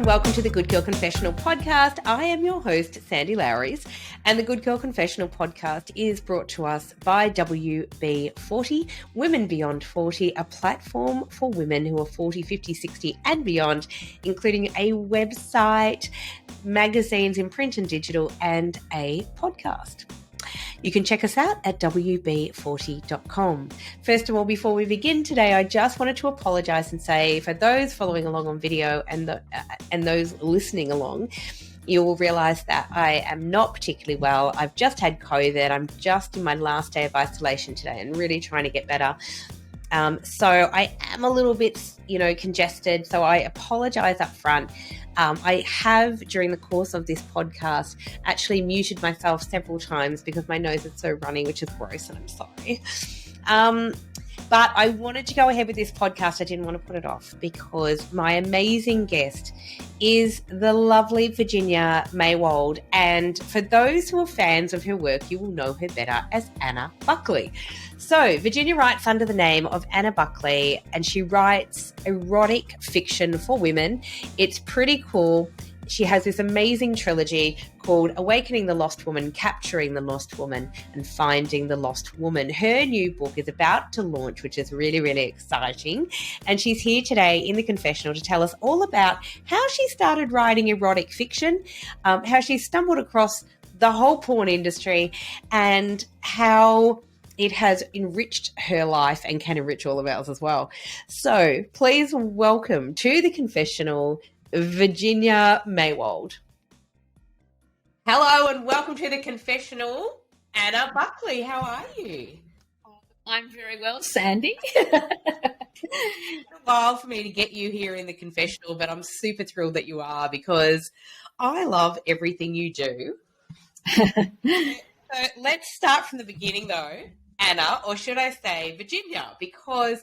welcome to the Good Girl Confessional podcast. I am your host, Sandy Lowrys, and the Good Girl Confessional podcast is brought to us by WB40, Women Beyond 40, a platform for women who are 40, 50, 60 and beyond, including a website, magazines in print and digital, and a podcast. You can check us out at wb40.com. First of all, before we begin today, I just wanted to apologise and say for those following along on video and those listening along, you will realise that I am not particularly well. I've just had COVID. I'm just in my last day of isolation today and really trying to get better. So I am a little bit, congested. So I apologise up front. I have, during the course of this podcast, actually muted myself several times because my nose is so runny, which is gross, and I'm sorry. But I wanted to go ahead with this podcast. I didn't want to put it off because my amazing guest is the lovely Virginia Maywald. And for those who are fans of her work, you will know her better as Anna Buckley. So Virginia writes under the name of Anna Buckley, and she writes erotic fiction for women. It's pretty cool. She has this amazing trilogy called Awakening the Lost Woman, Capturing the Lost Woman, and Finding the Lost Woman. Her new book is about to launch, which is really, really exciting. And she's here today in the confessional to tell us all about how she started writing erotic fiction, how she stumbled across the whole porn industry, and how it has enriched her life and can enrich all of ours as well. So please welcome to the confessional, Virginia Maywald. Hello and welcome to the confessional, Anna Buckley. How are you? I'm very well, Sandy. It's a while for me to get you here in the confessional, but I'm super thrilled that you are because I love everything you do. So let's start from the beginning though, Anna, or should I say Virginia, because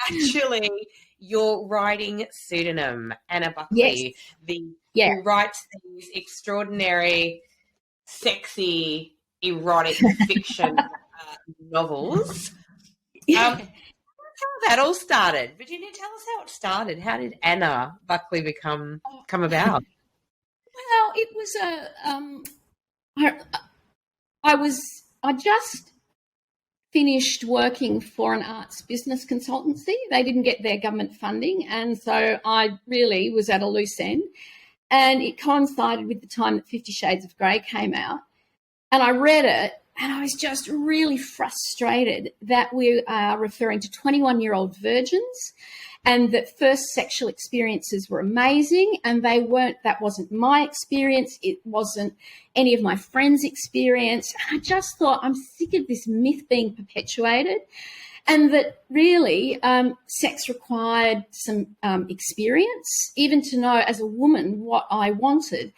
actually your writing pseudonym, Anna Buckley, who writes these extraordinary, sexy, erotic fiction novels. How that all started. Virginia, tell us how it started. How did Anna Buckley come about? Well, it was I just finished working for an arts business consultancy. They didn't get their government funding, and so I really was at a loose end. And it coincided with the time that 50 Shades of Grey came out. And I read it, and I was just really frustrated that we are referring to 21-year-old virgins and that first sexual experiences were amazing, and that wasn't my experience. It wasn't any of my friends' experience. And I just thought, I'm sick of this myth being perpetuated, and that really sex required some experience, even to know as a woman what I wanted.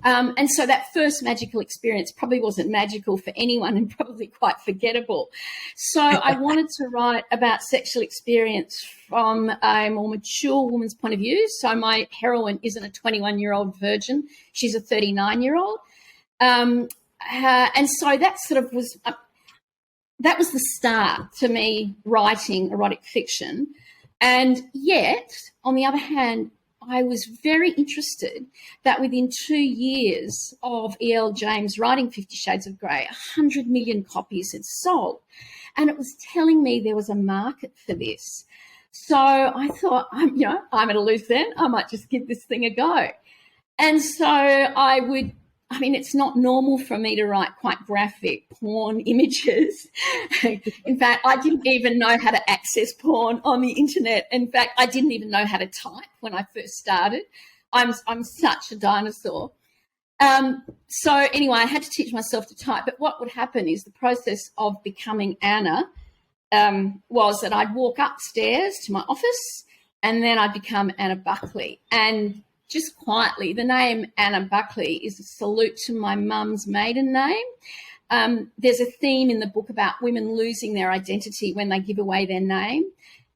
And so that first magical experience probably wasn't magical for anyone and probably quite forgettable. So I wanted to write about sexual experience from a more mature woman's point of view. So my heroine isn't a 21-year-old virgin. She's a 39-year-old. And so that sort of was... that was the start to me writing erotic fiction. And yet, on the other hand, I was very interested that within 2 years of E.L. James writing 50 Shades of Grey, 100 million copies had sold. And it was telling me there was a market for this. So I thought, I'm at a loose end. I might just give this thing a go. And so it's not normal for me to write quite graphic porn images. In fact, I didn't even know how to access porn on the internet. In fact, I didn't even know how to type when I first started. I'm such a dinosaur. So anyway, I had to teach myself to type. But what would happen is the process of becoming Anna was that I'd walk upstairs to my office and then I'd become Anna Buckley. And just quietly, the name Anna Buckley is a salute to my mum's maiden name. There's a theme in the book about women losing their identity when they give away their name.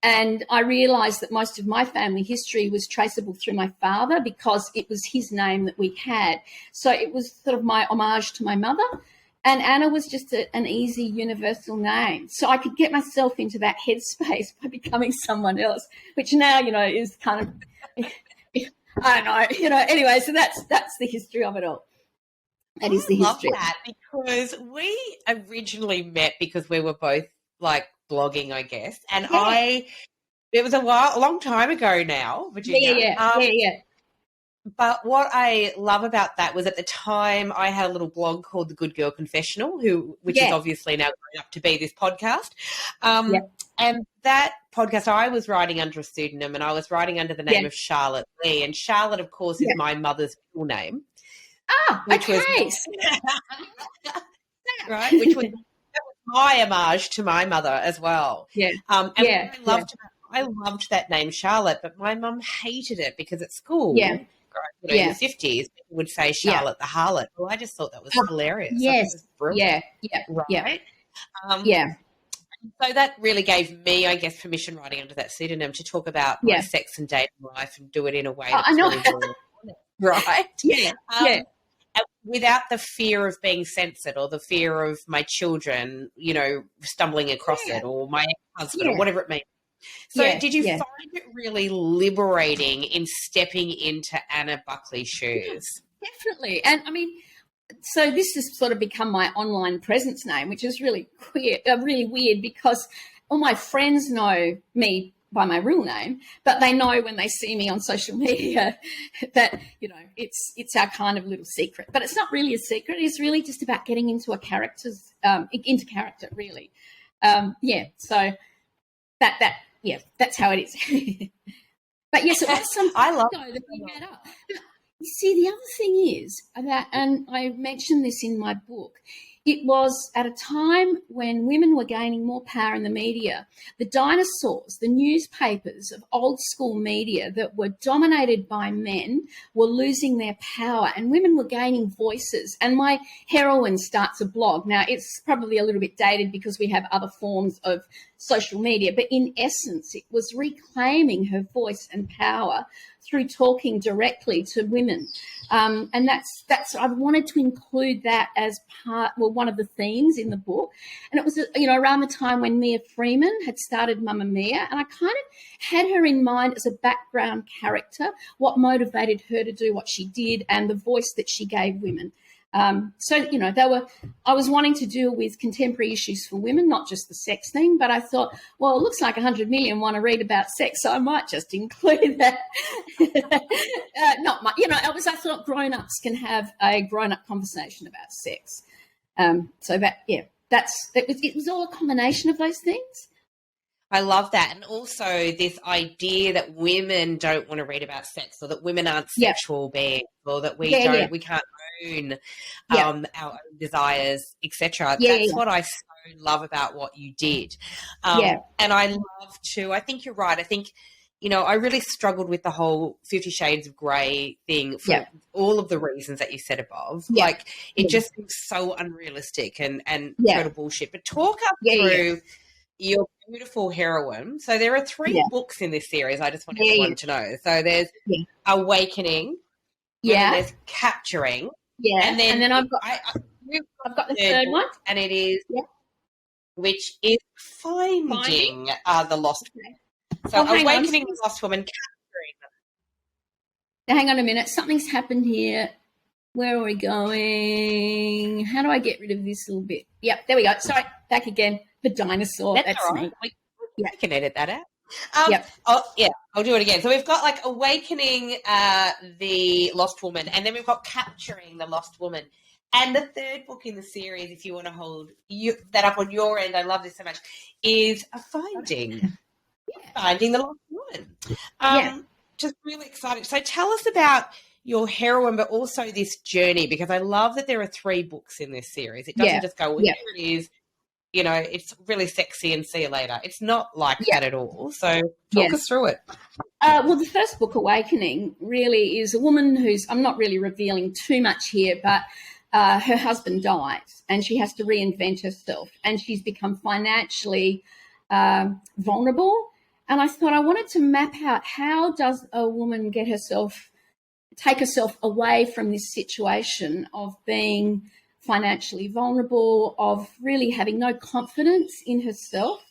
And I realised that most of my family history was traceable through my father because it was his name that we had. So it was sort of my homage to my mother. And Anna was just an easy universal name. So I could get myself into that headspace by becoming someone else, which now, is kind of... I don't know, anyway, so that's the history of it all. That is the history. I love that, because we originally met because we were both like blogging, I guess. And it was a long time ago now, Virginia. Yeah. But what I love about that was, at the time I had a little blog called The Good Girl Confessional, which is obviously now grown up to be this podcast. And that podcast, I was writing under a pseudonym, and I was writing under the name of Charlotte Lee. And Charlotte, of course, is my mother's full name. Which was right, which was my homage to my mother as well. I loved that name, Charlotte, but my mum hated it because at school, in the 50s, people would say Charlotte the Harlot. Well, I just thought that was hilarious. Yes, right? So that really gave me, I guess, permission, writing under that pseudonym, to talk about my sex and dating life and do it in a way that's really enjoyable. Right? Without the fear of being censored, or the fear of my children, stumbling across it, or my husband, or whatever it means. So did you find it really liberating in stepping into Anna Buckley's shoes? Definitely. And I mean, so this has sort of become my online presence name, which is really really weird, because all my friends know me by my real name, but they know when they see me on social media that, it's our kind of little secret. But it's not really a secret. It's really just about getting into into character, really. So that's how it is. But yes, it was some time ago that we met up. You see, the other thing is that, and I mentioned this in my book, it was at a time when women were gaining more power in the media. The dinosaurs, the newspapers of old school media that were dominated by men, were losing their power, and women were gaining voices. And my heroine starts a blog. Now, it's probably a little bit dated because we have other forms of social media, but in essence, it was reclaiming her voice and power through talking directly to women. And that's I wanted to include that as one of the themes in the book. And it was, around the time when Mia Freeman had started Mamma Mia, and I kind of had her in mind as a background character, what motivated her to do what she did, and the voice that she gave women. I was wanting to deal with contemporary issues for women, not just the sex thing, but I thought, well, it looks like 100 million want to read about sex, so I might just include that. Not much, I thought grown-ups can have a grown-up conversation about sex. It was all a combination of those things. I love that. And also this idea that women don't want to read about sex, or that women aren't sexual beings, or that we can't own our own desires, etc. That's what I so love about what you did. And I love to, I think you're right. I think, I really struggled with the whole 50 Shades of Grey thing for all of the reasons that you said above. Like, it just seems so unrealistic and total bullshit. But talk us through your beautiful heroine. So there are 3 books in this series. I just want everyone to know. So there's Awakening. And then there's Capturing. And then I've got the third one. And it is, which is Finding the Lost Woman. So Awakening the Lost Woman, Capturing. Now, hang on a minute. Something's happened here. Where are we going? How do I get rid of this little bit? Yep, there we go. Sorry, back again. The dinosaur. That's right. me. We can edit that out. I'll do it again. So we've got like Awakening the Lost Woman, and then we've got Capturing the Lost Woman. And the third book in the series, if you want to hold that up on your end, I love this so much, is Finding the Lost Woman. Just really exciting. So tell us about your heroine, but also this journey, because I love that there are 3 books in this series. It doesn't just go, well, here it is. It's really sexy and see you later. It's not like that at all. So talk us through it. Well, the first book, Awakening, really is a woman who's, I'm not really revealing too much here, but her husband dies and she has to reinvent herself, and she's become financially vulnerable. And I thought I wanted to map out, how does a woman take herself away from this situation of being financially vulnerable, of really having no confidence in herself,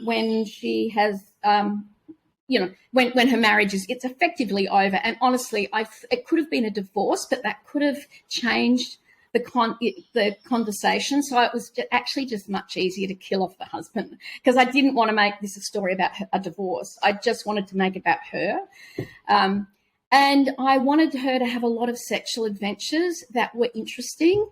when she has when her marriage it's effectively over. And honestly, it could have been a divorce, but that could have changed the conversation. So it was actually just much easier to kill off the husband, because I didn't want to make this a story about a divorce. I just wanted to make it about her. And I wanted her to have a lot of sexual adventures that were interesting.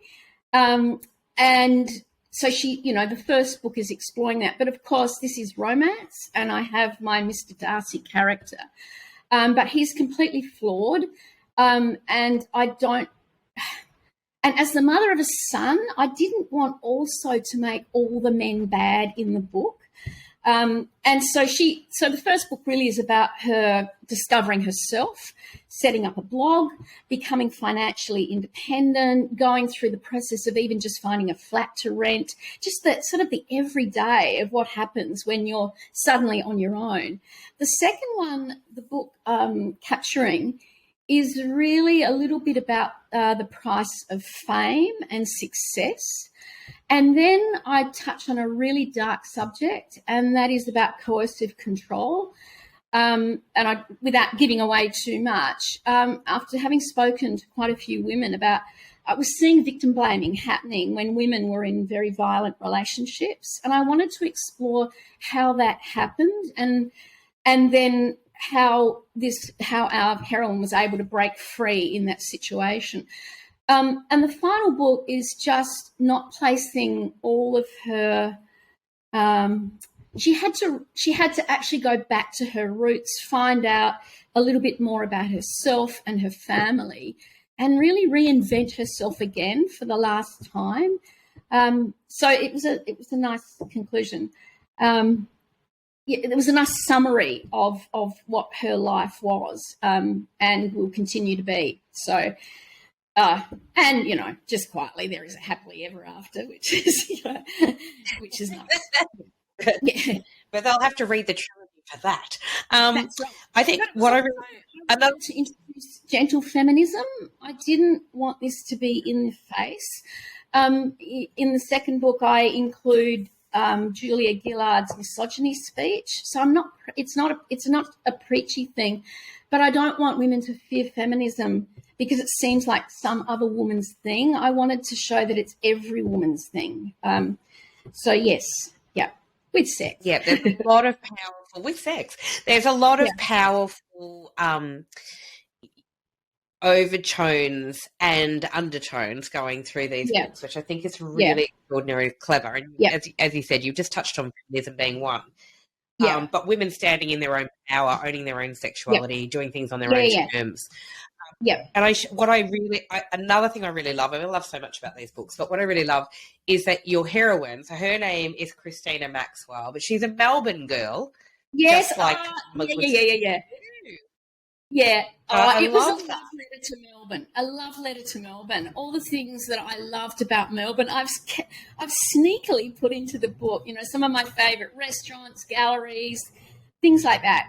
And so she, the first book is exploring that. But, of course, this is romance, and I have my Mr. Darcy character. But he's completely flawed, and I don't – and as the mother of a son, I didn't want also to make all the men bad in the book. And so the first book really is about her discovering herself, setting up a blog, becoming financially independent, going through the process of even just finding a flat to rent, just that sort of the everyday of what happens when you're suddenly on your own. The second one, the book Capturing, is really a little bit about the price of fame and success. And then I touch on a really dark subject, and that is about coercive control. And without giving away too much, after having spoken to quite a few women I was seeing victim blaming happening when women were in very violent relationships. And I wanted to explore how that happened and then how our heroine was able to break free in that situation. And the final book is just not placing all of her. She had to actually go back to her roots, find out a little bit more about herself and her family, and really reinvent herself again for the last time. So it was a nice conclusion. It was a nice summary of what her life was, and will continue to be. So. And just quietly, there is a happily ever after, which is nice. Yeah. But they'll have to read the trilogy for that. That's right. I think what I really to introduce gentle feminism. I didn't want this to be in the face. In the second book, I include Julia Gillard's misogyny speech. So it's not a preachy thing, but I don't want women to fear feminism because it seems like some other woman's thing. I wanted to show that it's every woman's thing. So yes, yeah, with sex. Yeah, there's a lot of powerful with sex. There's a lot of powerful overtones and undertones going through these books, which I think is really extraordinarily clever. And as you said, you've just touched on feminism being one. But women standing in their own power, owning their own sexuality, doing things on their own terms. And another thing I really love, I love so much about these books, but what I really love is that your heroine, so her name is Christina Maxwell, but she's a Melbourne girl. Yes. Just like Yeah. It was a love letter to Melbourne. A love letter to Melbourne. All the things that I loved about Melbourne, I've sneakily put into the book. Some of my favourite restaurants, galleries, things like that.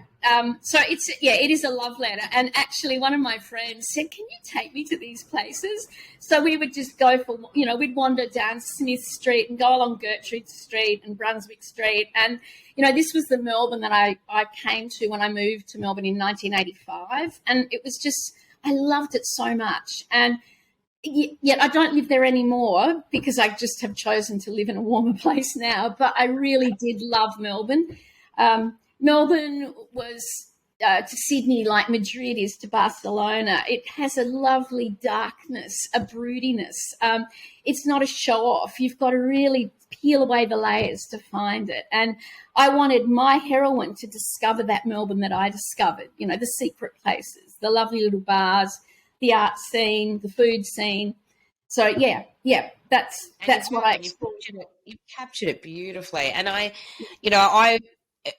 So it is a love letter. And actually, one of my friends said, "Can you take me to these places?" So we would just go for, we'd wander down Smith Street and go along Gertrude Street and Brunswick Street. And, this was the Melbourne that I came to when I moved to Melbourne in 1985. And it was just, I loved it so much. And yet I don't live there anymore because I just have chosen to live in a warmer place now. But I really did love Melbourne. Melbourne was to Sydney like Madrid is to Barcelona. It has a lovely darkness, a broodiness. It's not a show-off. You've got to really peel away the layers to find it. And I wanted my heroine to discover that Melbourne that I discovered, the secret places, the lovely little bars, the art scene, the food scene. So, that's what I explored. You've captured it beautifully. And I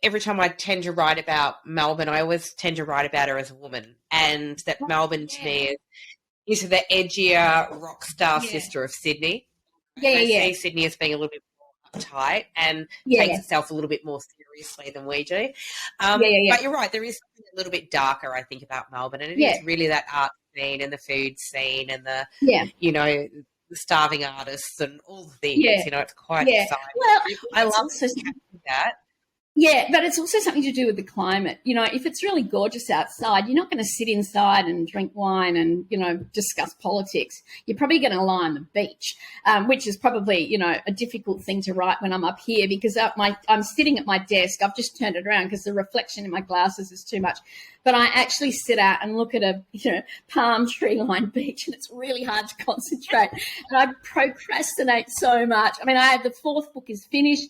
every time I tend to write about Melbourne, I always tend to write about her as a woman, and that Melbourne to me is the edgier rock star sister of Sydney. I see Sydney as being a little bit more uptight and takes itself a little bit more seriously than we do. But you're right, there is something a little bit darker, I think, about Melbourne, and it is really that art scene and the food scene and the the starving artists and all the things. It's quite exciting. Well, I love that. Yeah, but it's also something to do with the climate. You know, if it's really gorgeous outside, you're not going to sit inside and drink wine and, you know, discuss politics. You're probably going to lie on the beach, which is probably, you know, a difficult thing to write when I'm up here because I'm sitting at my desk. I've just turned it around because the reflection in my glasses is too much. But I actually sit out and look at a, you know, palm tree-lined beach, and it's really hard to concentrate. And I procrastinate so much. I mean, the fourth book is finished.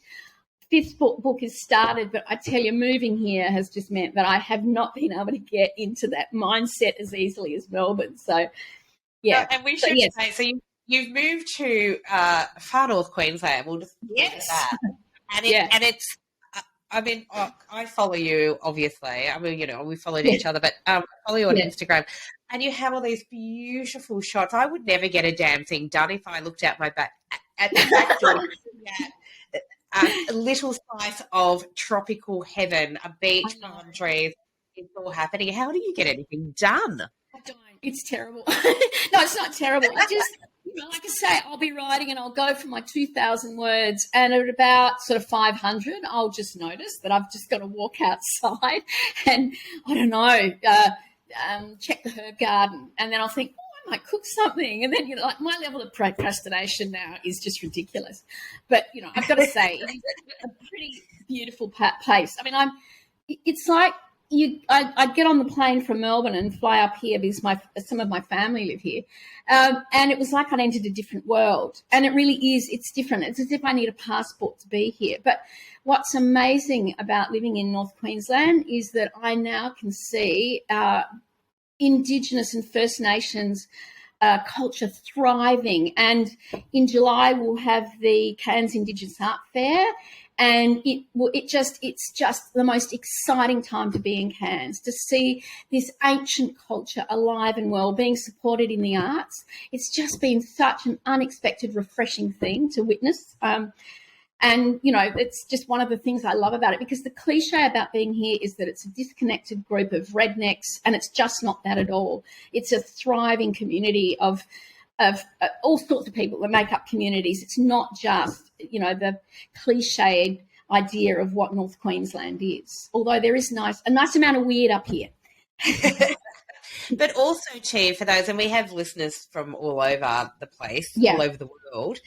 Fifth book is started, but I tell you, moving here has just meant that I have not been able to get into that mindset as easily as Melbourne. So, yeah. And we should say, so you've moved to far north Queensland. We'll just get to that. And it's, I mean, I follow you, obviously. I mean, you know, we followed each other, but I follow you on Instagram. And you have all these beautiful shots. I would never get a damn thing done if I looked out my back at the back door. A little slice of tropical heaven, a beach, palm trees, it's all happening. How do you get anything done? I don't. It's terrible. No, it's not terrible. I just, you know, like I say, I'll be writing and I'll go for my 2,000 words, and at about sort of 500, I'll just notice that I've just got to walk outside and, I don't know, check the herb garden, and then I'll think, I might cook something. And then, you know, like my level of procrastination now is just ridiculous. But, you know, I've got to say, it's a pretty beautiful place. I mean, it's like I'd get on the plane from Melbourne and fly up here because some of my family live here. And it was like I'd entered a different world. And it really is. It's different. It's as if I need a passport to be here. But what's amazing about living in North Queensland is that I now can see Indigenous and First Nations culture thriving, and in July we'll have the Cairns Indigenous Art Fair, and it's just the most exciting time to be in Cairns, to see this ancient culture alive and well, being supported in the arts. It's just been such an unexpected, refreshing thing to witness. And, you know, it's just one of the things I love about it, because the cliche about being here is that it's a disconnected group of rednecks, and it's just not that at all. It's a thriving community of all sorts of people that make up communities. It's not just, you know, the cliched idea of what North Queensland is, although there is a nice amount of weird up here. But also, too, for those, and we have listeners from all over the place, all over the world,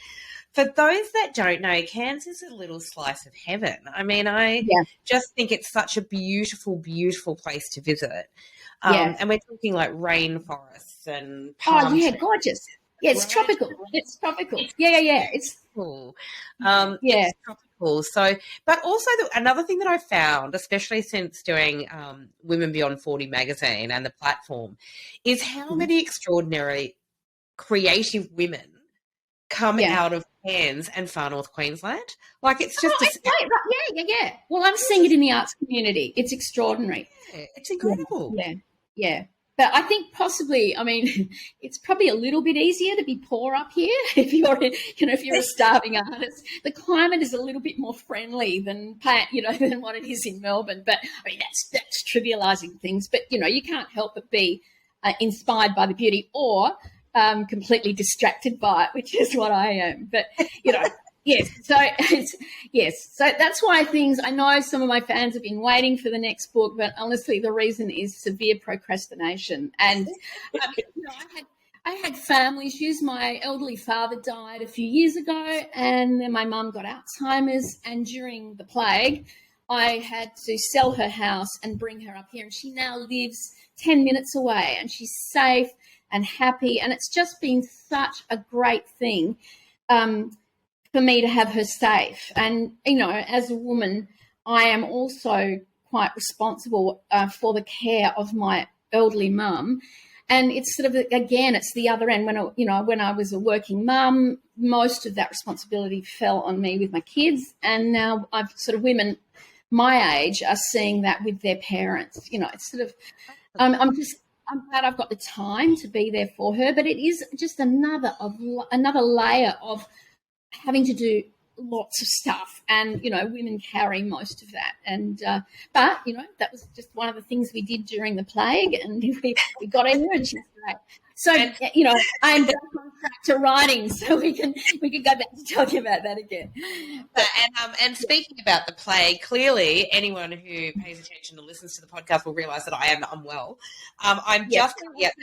for those that don't know, Cairns is a little slice of heaven. I mean, I just think it's such a beautiful, beautiful place to visit. And we're talking like rainforests and palm trees. Gorgeous. Yeah, it's tropical. It's tropical. Yeah. It's cool. It's tropical. So, but also another thing that I found, especially since doing Women Beyond 40 magazine and the platform, is how many extraordinary creative women come out of Cairns and far north Queensland. Like, it's just it's great, right? Yeah. Well, I'm seeing it in the arts community. It's extraordinary. Yeah, it's incredible. Yeah. But I think possibly, I mean, it's probably a little bit easier to be poor up here if you're a starving artist. The climate is a little bit more friendly than what it is in Melbourne. But I mean, that's trivialising things. But you know, you can't help but be inspired by the beauty, or completely distracted by it, which is what I am. But, you know, So that's why I know some of my fans have been waiting for the next book, but honestly, the reason is severe procrastination. And I had family issues. My elderly father died a few years ago, and then my mum got Alzheimer's. And during the plague, I had to sell her house and bring her up here. And she now lives 10 minutes away, and she's safe and happy, and it's just been such a great thing for me to have her safe. And, you know, as a woman, I am also quite responsible for the care of my elderly mum. And it's sort of, again, it's the other end. When I was a working mum, most of that responsibility fell on me with my kids, and now I've sort of women my age are seeing that with their parents. You know, it's sort of I'm glad I've got the time to be there for her, but it is just another layer of having to do lots of stuff, and women carry most of that. And but that was just one of the things we did during the plague, and we got in there, and she's great. So I'm back on track to writing, so we can go back to talking about that again. And speaking about the plague, clearly anyone who pays attention and listens to the podcast will realise that I am unwell. I'm just at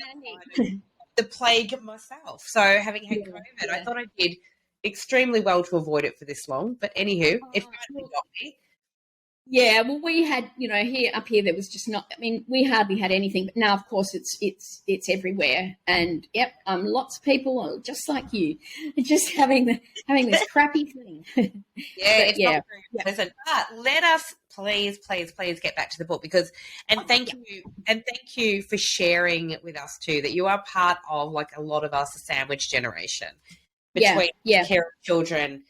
the plague myself. So having had COVID, I thought I did extremely well to avoid it for this long. But anywho, it finally got me. Yeah, well, we had, up here there was just not. I mean, we hardly had anything, but now, of course, it's everywhere, and lots of people are just like you, just having this crappy thing. It's not very pleasant. But let us please get back to the book thank you for sharing with us too that you are part of, like a lot of us, a sandwich generation between care of children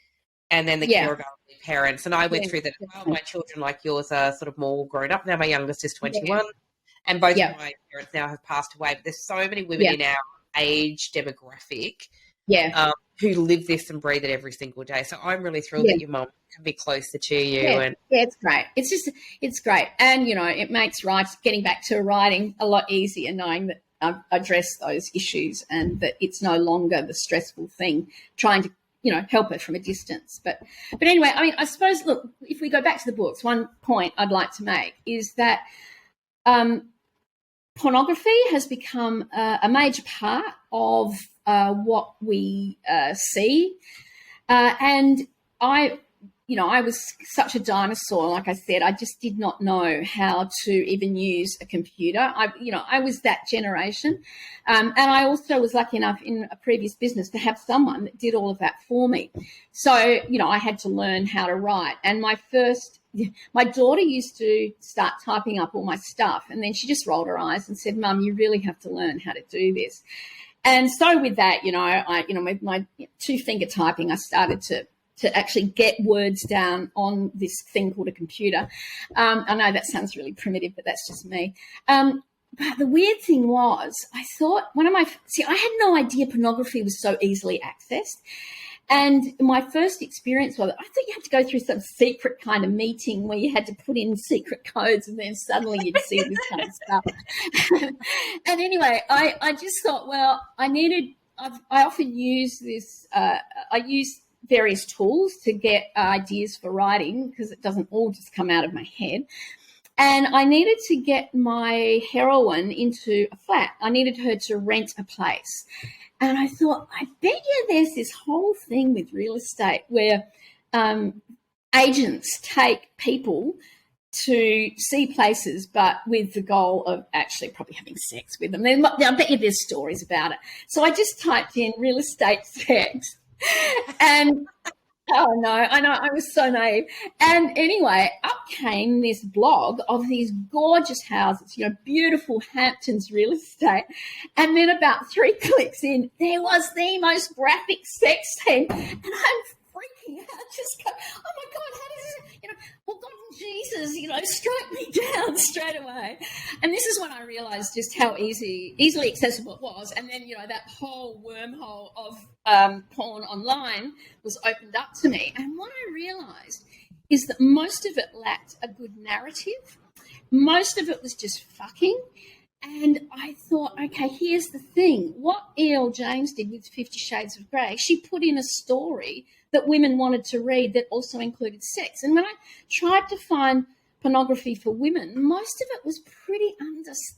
and then the care of elderly parents. And I went through that as well. My children, like yours, are sort of more grown up now. My youngest is 21, and both of my parents now have passed away. But there's so many women in our age demographic who live this and breathe it every single day. So I'm really thrilled that your mum can be closer to you. It's great. It's great. And, it makes getting back to writing a lot easier, knowing that I've addressed those issues and that it's no longer the stressful thing trying to help her from a distance. But anyway, I mean, I suppose, look, if we go back to the books, one point I'd like to make is that pornography has become a major part of what we see. And I was such a dinosaur. Like I said, I just did not know how to even use a computer. I was that generation. And I also was lucky enough in a previous business to have someone that did all of that for me. So, I had to learn how to write. And my daughter used to start typing up all my stuff, and then she just rolled her eyes and said, "Mum, you really have to learn how to do this." And so with that, with my 2-finger typing, I started to actually get words down on this thing called a computer. I know that sounds really primitive, but that's just me. But the weird thing was, I thought I had no idea pornography was so easily accessed. And my first experience was, I thought you had to go through some secret kind of meeting where you had to put in secret codes and then suddenly you'd see this kind of stuff. And anyway, I just thought, well, I often use this, I use various tools to get ideas for writing because it doesn't all just come out of my head. And I needed to get my heroine into a flat. I needed her to rent a place. And I thought, I bet you there's this whole thing with real estate where agents take people to see places, but with the goal of actually probably having sex with them. I bet you there's stories about it. So I just typed in real estate sex. And oh no, I know, I was so naive. And anyway, up came this blog of these gorgeous houses, beautiful Hamptons real estate. And then about 3 clicks in, there was the most graphic sex scene. And I'm freaking out, just go, oh my God, how does this, well, God and Jesus, strike me down straight away. And this is when I realised just how easily accessible it was. And then, that whole wormhole of porn online was opened up to me. And what I realised is that most of it lacked a good narrative. Most of it was just fucking. And I thought, okay, here's the thing. What E.L. James did with 50 Shades of Grey, she put in a story that women wanted to read that also included sex. And when I tried to find pornography for women, most of it was pretty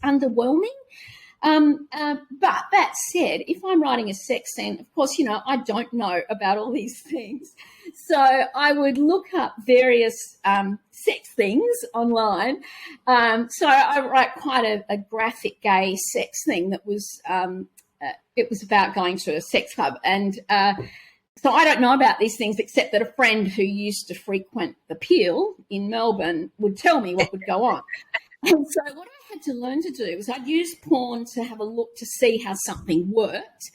underwhelming. But that said, if I'm writing a sex scene, of course, I don't know about all these things. So I would look up various sex things online. So I write quite a graphic gay sex thing that was, it was about going to a sex club. And so I don't know about these things except that a friend who used to frequent the Peel in Melbourne would tell me what would go on. And so what I had to learn to do was I'd use porn to have a look to see how something worked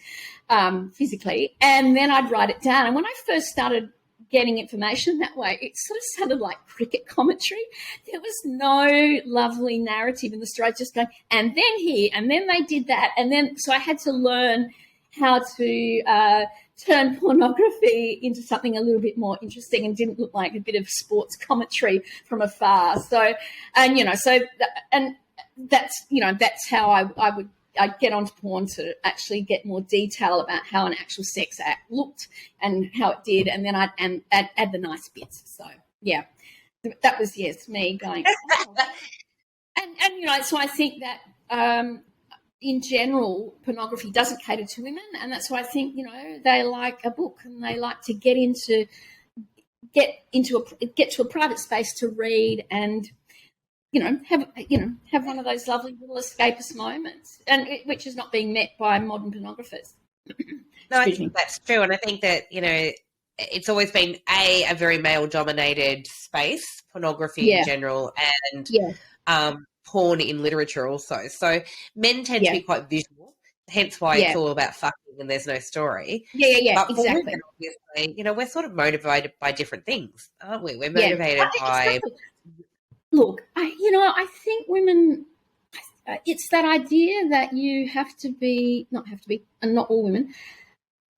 physically, and then I'd write it down. And when I first started getting information that way, it sort of sounded like cricket commentary. There was no lovely narrative in the story, just going, and then here, and then they did that. And then, so I had to learn how to turn pornography into something a little bit more interesting and didn't look like a bit of sports commentary from afar. So, and that's how I'd get onto porn to actually get more detail about how an actual sex act looked and how it did, and then I'd add the nice bits. So yeah, that was me going. Oh. And so I think that in general, pornography doesn't cater to women, and that's why I think they like a book and they like to get to a private space to read and have one of those lovely little escapist moments, and which is not being met by modern pornographers. No, I think that's true, and I think that it's always been a very male-dominated space, pornography in general, and porn in literature also. So men tend to be quite visual, hence why it's all about fucking and there's no story. Yeah, but for women, obviously, we're sort of motivated by different things, aren't we? We're motivated by... Look, I think women, it's that idea that you and not all women,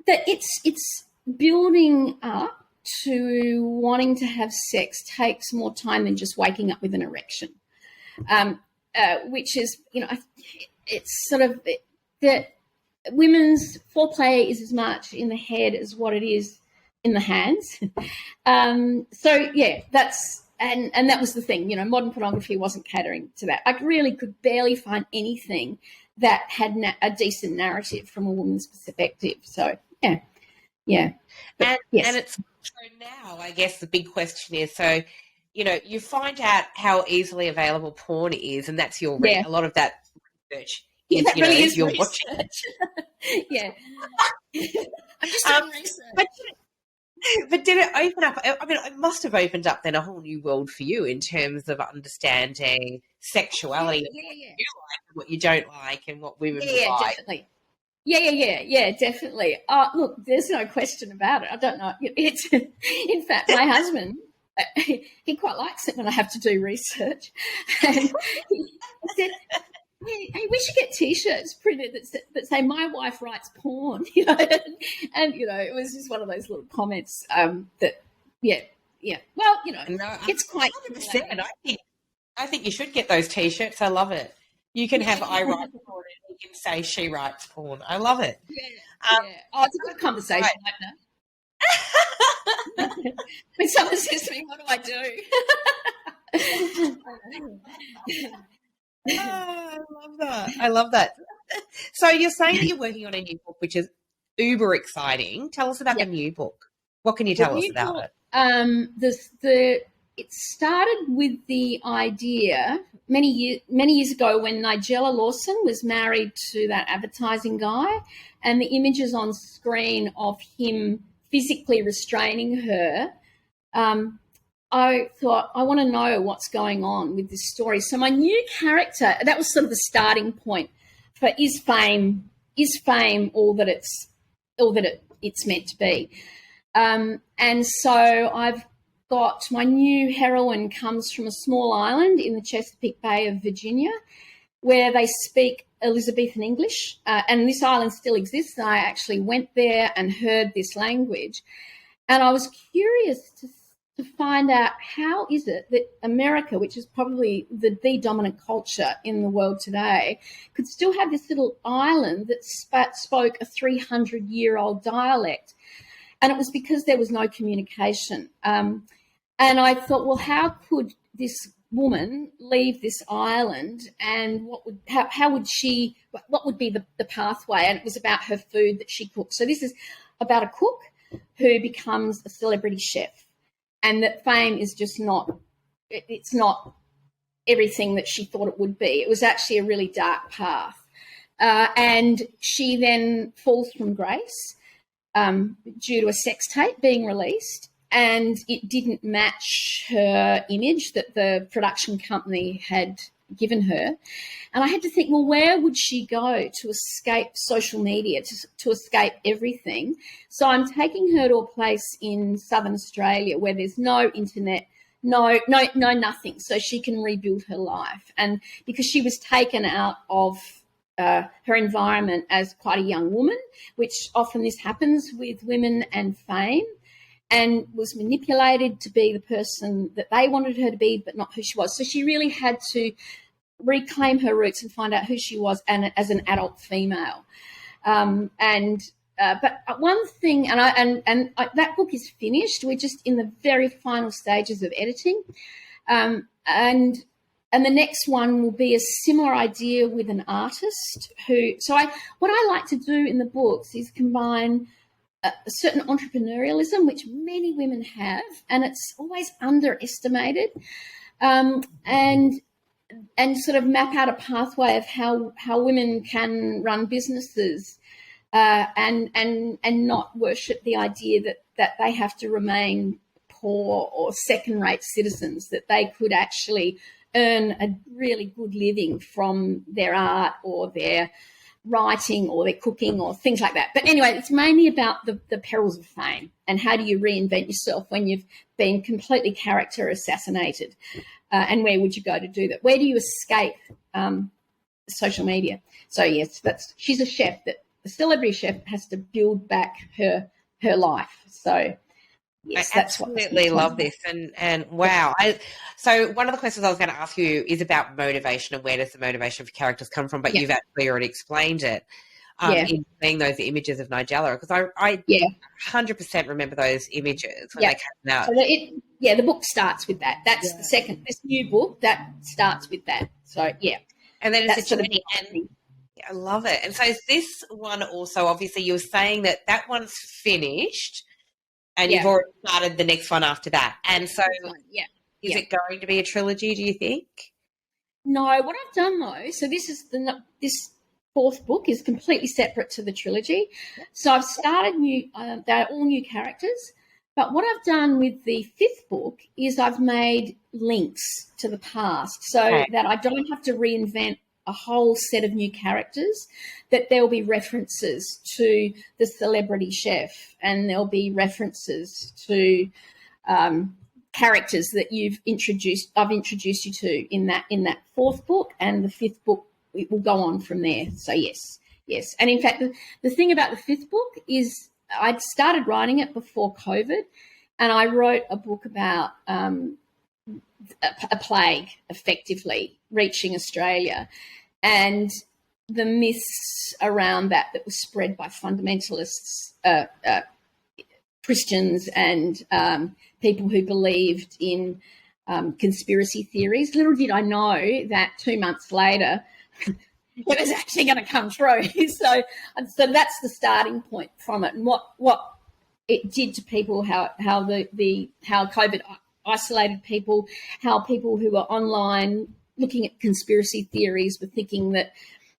that it's building up to wanting to have sex takes more time than just waking up with an erection, which is, it's sort of that women's foreplay is as much in the head as what it is in the hands. So, yeah, that's... And that was the thing, modern pornography wasn't catering to that. I really could barely find anything that had a decent narrative from a woman's perspective. So, yeah. But, and it's so now, I guess the big question is, so, you find out how easily available porn is, and that's your a lot of that research is, that really is you're research. Watching. Yeah. I'm just doing research. But did it open up? I mean, it must have opened up then a whole new world for you in terms of understanding sexuality, and what you like and what you don't like, and what women like. Definitely. Yeah, definitely. Look, there's no question about it. I don't know. It's in fact, my husband, he quite likes it when I have to do research, and he said, hey, we should get T-shirts printed that say "My wife writes porn," and it was just one of those little comments that, yeah. Well, it's quite. 100%. I think you should get those T-shirts. I love it. You can have "I write porn" and you can say "She writes porn." I love it. Yeah. Oh, it's a good conversation, right now. When someone says to me, "What do I do?" I love that. So you're saying that you're working on a new book, which is uber exciting. Tell us about the new book. What can you tell us about it? It started with the idea many years ago when Nigella Lawson was married to that advertising guy, and the images on screen of him physically restraining her. I thought, I want to know what's going on with this story. So my new character, that was sort of the starting point for is fame all that it's meant to be. And so I've got my new heroine comes from a small island in the Chesapeake Bay of Virginia, where they speak Elizabethan English, and this island still exists. And I actually went there and heard this language, and I was curious to find out how is it that America, which is probably the dominant culture in the world today, could still have this little island that spoke a 300-year-old dialect. And it was because there was no communication. And I thought, well, how could this woman leave this island, and what would be the pathway? And it was about her food that she cooked. So this is about a cook who becomes a celebrity chef. And that fame is just it's not everything that she thought it would be. It was actually a really dark path. And she then falls from grace due to a sex tape being released, and it didn't match her image that the production company had given her. And I had to think, well, where would she go to escape social media, to escape everything? So I'm taking her to a place in southern Australia where there's no internet, no nothing, so she can rebuild her life. And because she was taken out of her environment as quite a young woman, which often this happens with women and fame, and was manipulated to be the person that they wanted her to be, but not who she was. So she really had to reclaim her roots and find out who she was as an adult female. But one thing, that book is finished. We're just in the very final stages of editing, and the next one will be a similar idea with an artist who. What I like to do in the books is combine a certain entrepreneurialism, which many women have, and it's always underestimated, and sort of map out a pathway of how women can run businesses, and not worship the idea that they have to remain poor or second-rate citizens, that they could actually earn a really good living from their art or their writing or their cooking or things like that. But anyway, it's mainly about the perils of fame and how do you reinvent yourself when you've been completely character assassinated, and where would you go to do that? Where do you escape social media? So yes, she's a chef, that a celebrity chef has to build back her life. So yes, I absolutely love this, and wow. So one of the questions I was going to ask you is about motivation and where does the motivation for characters come from, but you've actually already explained it in seeing those images of Nigella, because I 100% remember those images when they came out. So the book starts with that. That's this new book that starts with that. So and then it's a journey, and I love it. And so is this one also, obviously you were saying that one's finished, and you've already started the next one after that. And so is it going to be a trilogy, do you think? No, what I've done though, so this fourth book is completely separate to the trilogy. So I've started they're all new characters. But what I've done with the fifth book is I've made links to the past so that I don't have to reinvent a whole set of new characters, that there'll be references to the celebrity chef, and there'll be references to characters that I've introduced you to in that fourth book, and the fifth book, it will go on from there. So yes. And in fact, the thing about the fifth book is I'd started writing it before COVID, and I wrote a book about a plague effectively reaching Australia, and the myths around that was spread by fundamentalists, Christians, and people who believed in conspiracy theories. Little did I know that 2 months later it was actually going to come through. So that's the starting point from it, and what it did to people, how COVID isolated people, how people who were online looking at conspiracy theories were thinking that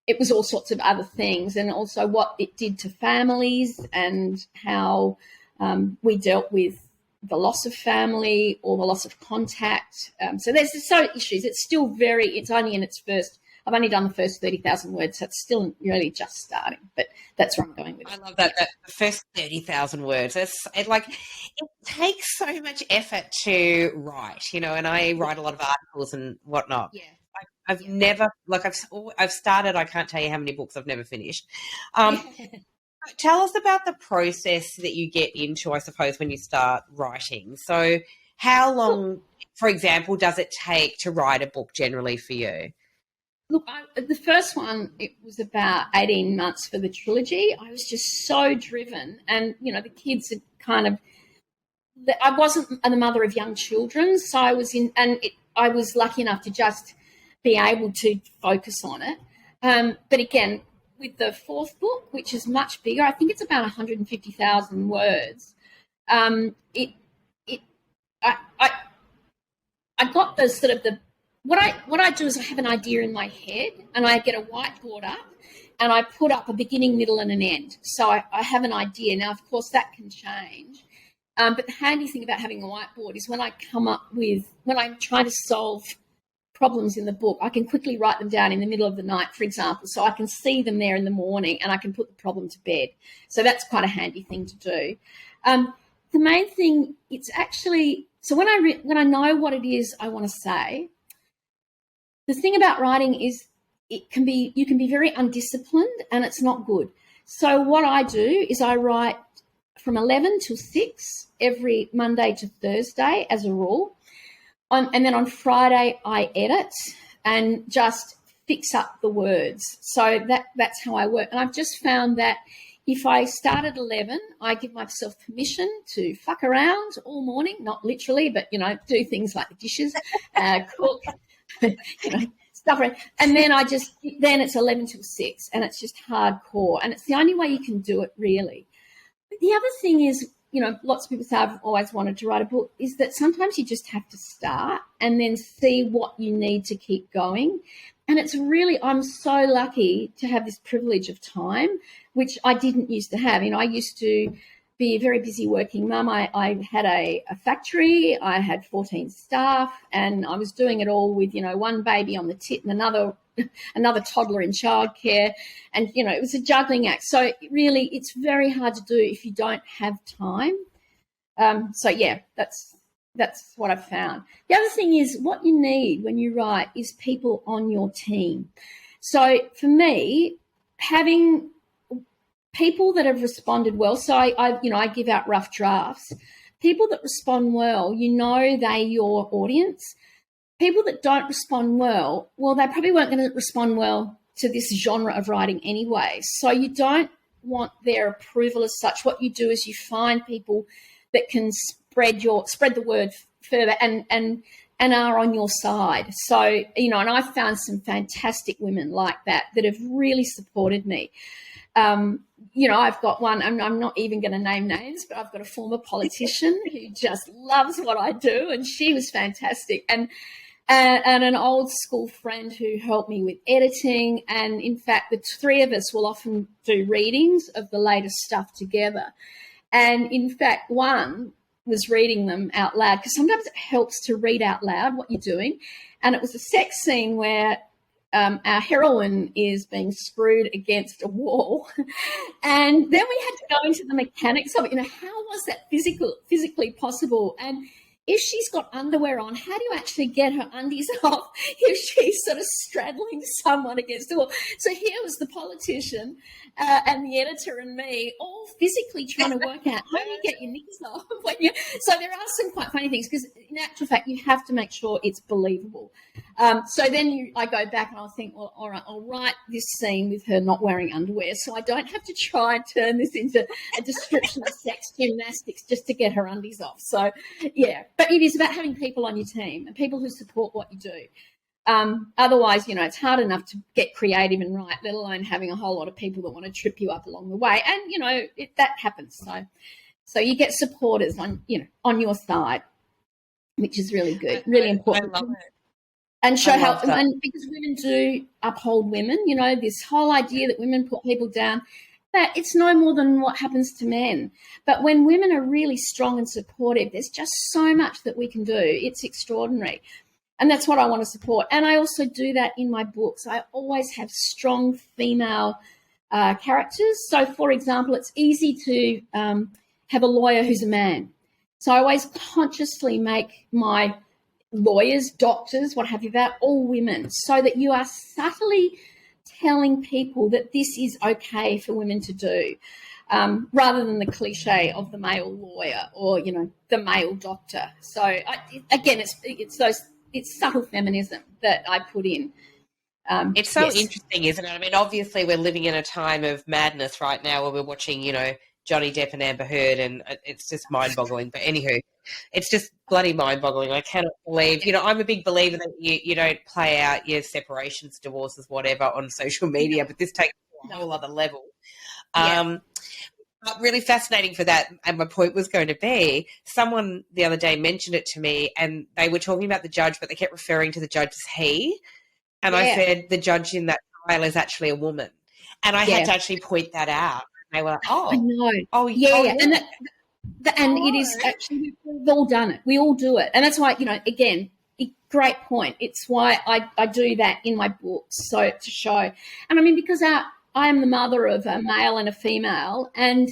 it was all sorts of other things, and also what it did to families and how we dealt with the loss of family or the loss of contact. So there's so issues. It's only in its first. I've only done the first 30,000 words, so it's still really just starting. But that's where I'm going with it. I love that the first 30,000 words. It takes so much effort to write, and I write a lot of articles and whatnot. Yeah. I've never, I've started, I can't tell you how many books I've never finished. Tell us about the process that you get into, I suppose, when you start writing. So how long, for example, does it take to write a book generally for you? Look, the first one, it was about 18 months for the trilogy. I was just so driven. And, the kids had I wasn't the mother of young children, so I was I was lucky enough to just be able to focus on it. But again, with the fourth book, which is much bigger, I think it's about 150,000 words. I got the sort of what I do is I have an idea in my head, and I get a whiteboard up, and I put up a beginning, middle, and an end. So I have an idea. Now, of course, that can change. But the handy thing about having a whiteboard is when I'm trying to solve problems in the book, I can quickly write them down in the middle of the night, for example, so I can see them there in the morning, and I can put the problem to bed. So that's quite a handy thing to do. The main thing, it's actually, so when I know what it is I want to say, the thing about writing is you can be very undisciplined, and it's not good. So what I do is I write from 11 till 6 every Monday to Thursday as a rule. And then on Friday I edit and just fix up the words. So that's how I work. And I've just found that if I start at 11, I give myself permission to fuck around all morning, not literally, but, do things like the dishes, cook, stuff around. And then then it's 11 till 6, and it's just hardcore. And it's the only way you can do it, really. But the other thing is, lots of people say I've always wanted to write a book, is that sometimes you just have to start and then see what you need to keep going. And it's really, I'm so lucky to have this privilege of time, which I didn't used to have. I used to be a very busy working mum. I had a factory, I had 14 staff, and I was doing it all with, one baby on the tit and another toddler in childcare. And, it was a juggling act. So really, it's very hard to do if you don't have time. That's what I've found. The other thing is, what you need when you write is people on your team. So for me, having people that have responded well, so I give out rough drafts. People that respond well, they're your audience. People that don't respond well, they probably weren't going to respond well to this genre of writing anyway. So you don't want their approval as such. What you do is you find people that can spread the word further and are on your side. So, and I've found some fantastic women like that have really supported me. I've got one, I'm not even going to name names, but I've got a former politician who just loves what I do, and she was fantastic. And an old school friend who helped me with editing. And in fact, the three of us will often do readings of the latest stuff together. And in fact, one was reading them out loud, because sometimes it helps to read out loud what you're doing. And it was a sex scene where our heroine is being screwed against a wall. And then we had to go into the mechanics of it. How was that physically possible? And if she's got underwear on, how do you actually get her undies off if she's sort of straddling someone against the wall? So here was the politician and the editor and me all physically trying to work out how do you get your knees off. So there are some quite funny things, because in actual fact you have to make sure it's believable. So then I go back and I'll think, well, all right, I'll write this scene with her not wearing underwear, so I don't have to try and turn this into a description of sex gymnastics just to get her undies off. So, yeah. But it is about having people on your team and people who support what you do. Otherwise, it's hard enough to get creative and write, let alone having a whole lot of people that want to trip you up along the way. And, that happens. So you get supporters on your side, which is really good, really important. I love it. And show how, and because women do uphold women, this whole idea that women put people down, that it's no more than what happens to men. But when women are really strong and supportive, there's just so much that we can do. It's extraordinary. And that's what I want to support. And I also do that in my books. I always have strong female characters. So, for example, it's easy to have a lawyer who's a man. So I always consciously make my lawyers, doctors, what have you, they're all women, so that you are subtly telling people that this is okay for women to do, rather than the cliche of the male lawyer or, the male doctor. So, again, it's subtle feminism that I put in. It's so interesting, isn't it? I mean, obviously we're living in a time of madness right now where we're watching, Johnny Depp and Amber Heard, and it's just mind-boggling. But anywho, it's just bloody mind-boggling. I cannot believe, I'm a big believer that you don't play out your separations, divorces, whatever on social media, but this takes it to a whole other level. But really fascinating for that. And my point was going to be, someone the other day mentioned it to me, and they were talking about the judge, but they kept referring to the judge as he. And I said, the judge in that trial is actually a woman. And I had to actually point that out. They were like, I know. Yeah. And it is actually, we've all done it. We all do it. And that's why, again, great point. It's why I do that in my books, so to show. And I mean, because I am the mother of a male and a female, and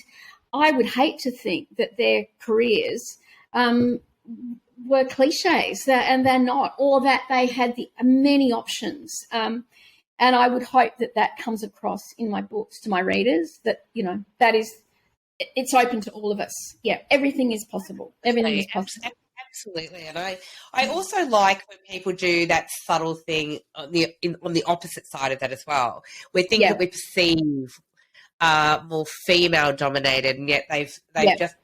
I would hate to think that their careers were cliches, and they're not, or that they had the many options. And I would hope that that comes across in my books to my readers, that, that is, it's open to all of us. Yeah, everything is possible. Everything is possible. Absolutely. And I also like when people do that subtle thing on the opposite side of that as well, where things that we perceive are more female dominated, and yet they've just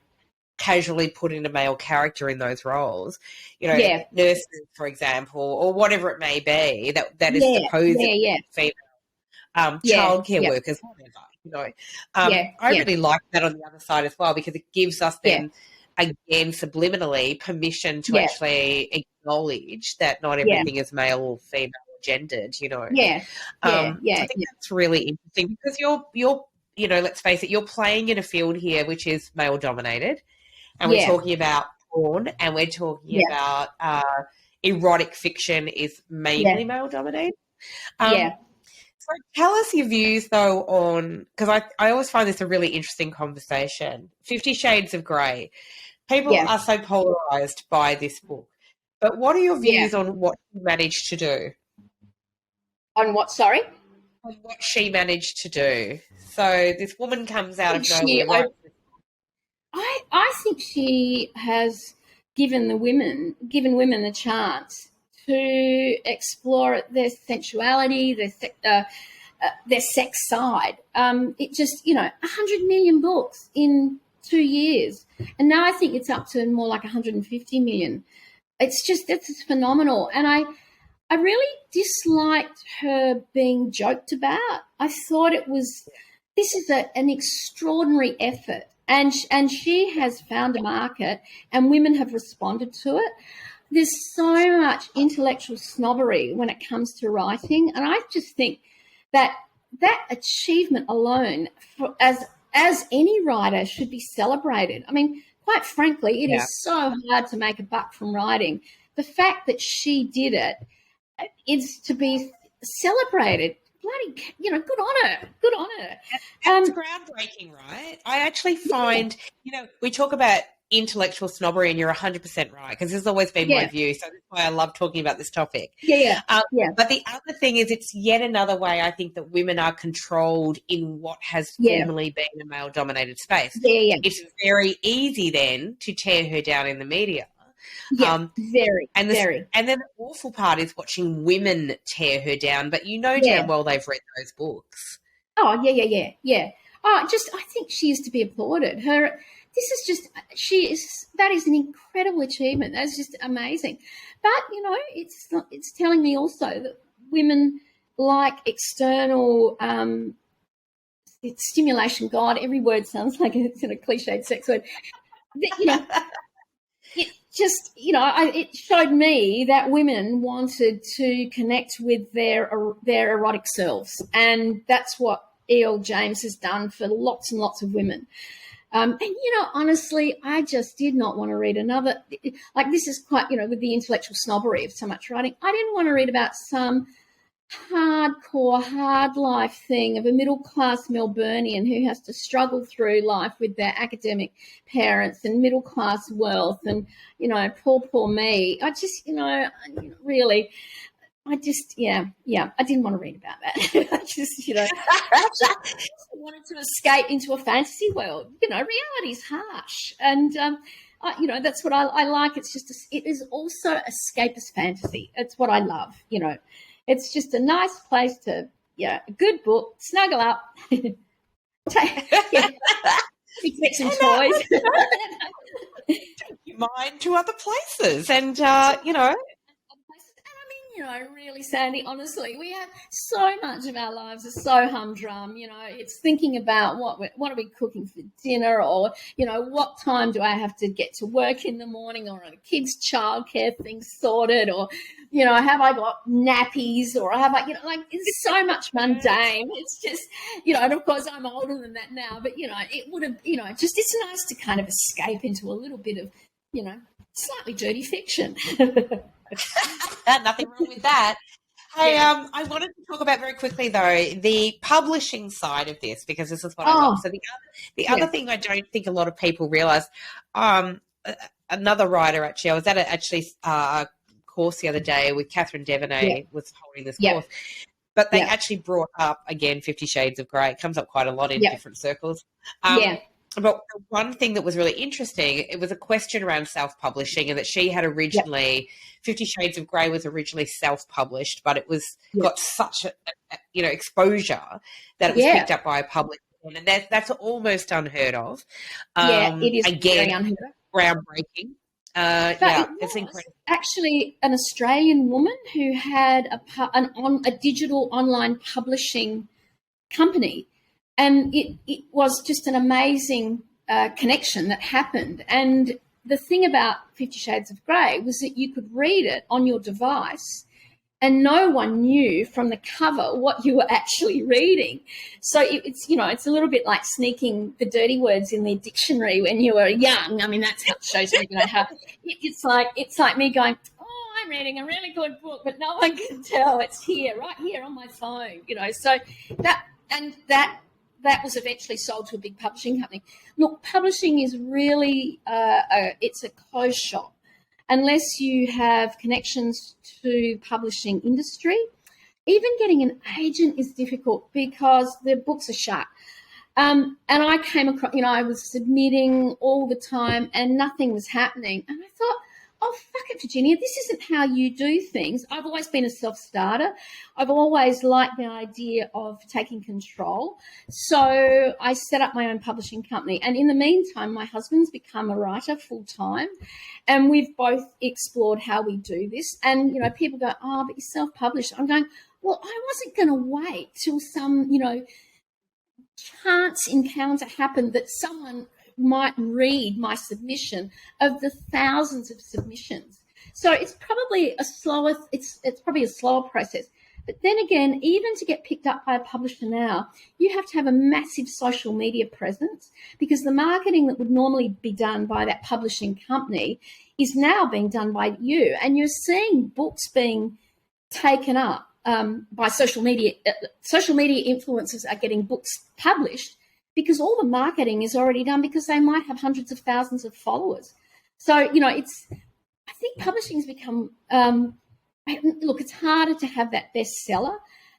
casually put in a male character in those roles, nurses, for example, or whatever it may be, that is supposedly female, childcare workers, whatever, I really like that on the other side as well, because it gives us then, again, subliminally permission to actually acknowledge that not everything is male or female or gendered, I think that's really interesting, because you're let's face it, you're playing in a field here which is male dominated. And we're talking about porn, and we're talking about erotic fiction is mainly male dominated. So tell us your views, though, on, because I always find this a really interesting conversation. 50 Shades of Grey. People are so polarised by this book. But what are your views on what she managed to do? On what, sorry? On what she managed to do. So this woman comes out of nowhere. I think she has given women the chance to explore their sensuality, their sex side. It just, 100 million books in 2 years. And now I think it's up to more like 150 million. It's phenomenal. And I really disliked her being joked about. I thought this is an extraordinary effort. And she has found a market, and women have responded to it. There's so much intellectual snobbery when it comes to writing, and I just think that achievement alone, as any writer, should be celebrated. I mean, quite frankly, it is so hard to make a buck from writing. The fact that she did it is to be celebrated. Bloody, good on her. Good on her. It's groundbreaking, right? I actually find, we talk about intellectual snobbery, and you're 100% right, because this has always been my view. So that's why I love talking about this topic. But the other thing is, it's yet another way I think that women are controlled in what has formerly been a male-dominated space. It's very easy then to tear her down in the media. Very. And then the awful part is watching women tear her down, but damn well they've read those books. Oh, yeah. Oh, I think she is to be applauded. That is an incredible achievement. That's just amazing. But, it's telling me also that women like external stimulation. God, every word sounds like it's in a cliched sex word. It showed me that women wanted to connect with their erotic selves, and that's what E.L. James has done for lots and lots of women. And honestly, I just did not want to read another. Like, this is quite, with the intellectual snobbery of so much writing, I didn't want to read about some hardcore, hard life thing of a middle-class Melburnian who has to struggle through life with their academic parents and middle-class wealth and, poor me. I just, really, I didn't want to read about that. I just, I wanted to escape into a fantasy world. Reality is harsh. And, that's what I like. It's just, it is also escapist fantasy. It's what I love, It's just a nice place to, a good book, snuggle up, take some toys. Take your mind to other places and, really, Sandy, honestly, we have so much of our lives are so humdrum. It's thinking about what are we cooking for dinner, or, what time do I have to get to work in the morning, or are the kids' childcare things sorted, or, have I got nappies, or have I, it's so much mundane. It's just, and of course I'm older than that now, but, it would have, it's nice to kind of escape into a little bit of, slightly dirty fiction. Nothing wrong with that. Hey, I wanted to talk about very quickly, though, the publishing side of this, because this is what I love. So the other thing I don't think a lot of people realise, another writer, actually, I was at a course the other day with Catherine Devaney was holding this course. but they actually brought up, again, 50 Shades of Grey. It comes up quite a lot in different circles. But one thing that was really interesting, it was a question around self-publishing, and that she had originally, 50 Shades of Grey was originally self-published, but it was got such a exposure that it was picked up by a public, and that's almost unheard of. It is again, very unheard of. Groundbreaking. It's incredible. Actually an Australian woman who had a digital online publishing company. And it was just an amazing connection that happened. And the thing about 50 Shades of Grey was that you could read it on your device and no one knew from the cover what you were actually reading. So it's a little bit like sneaking the dirty words in the dictionary when you were young. I mean, that's how it shows you how it's like me going, oh, I'm reading a really good book, but no one can tell. It's right here on my phone, So that was eventually sold to a big publishing company. Look, publishing is really it's a closed shop. Unless you have connections to publishing industry, even getting an agent is difficult because the books are shut. And I came across, I was submitting all the time and nothing was happening. And I thought, oh, fuck it, Virginia, this isn't how you do things. I've always been a self-starter. I've always liked the idea of taking control. So I set up my own publishing company. And in the meantime, my husband's become a writer full-time. And we've both explored how we do this. And, people go, oh, but you're self-published. I'm going, well, I wasn't going to wait till some, chance encounter happened that someone might read my submission of the thousands of submissions. So it's probably a slower process. But then again, even to get picked up by a publisher now, you have to have a massive social media presence, because the marketing that would normally be done by that publishing company is now being done by you. And you're seeing books being taken up by social media. Social media influencers are getting books published because all the marketing is already done, because they might have hundreds of thousands of followers. So, I think publishing has become, look, it's harder to have that bestseller,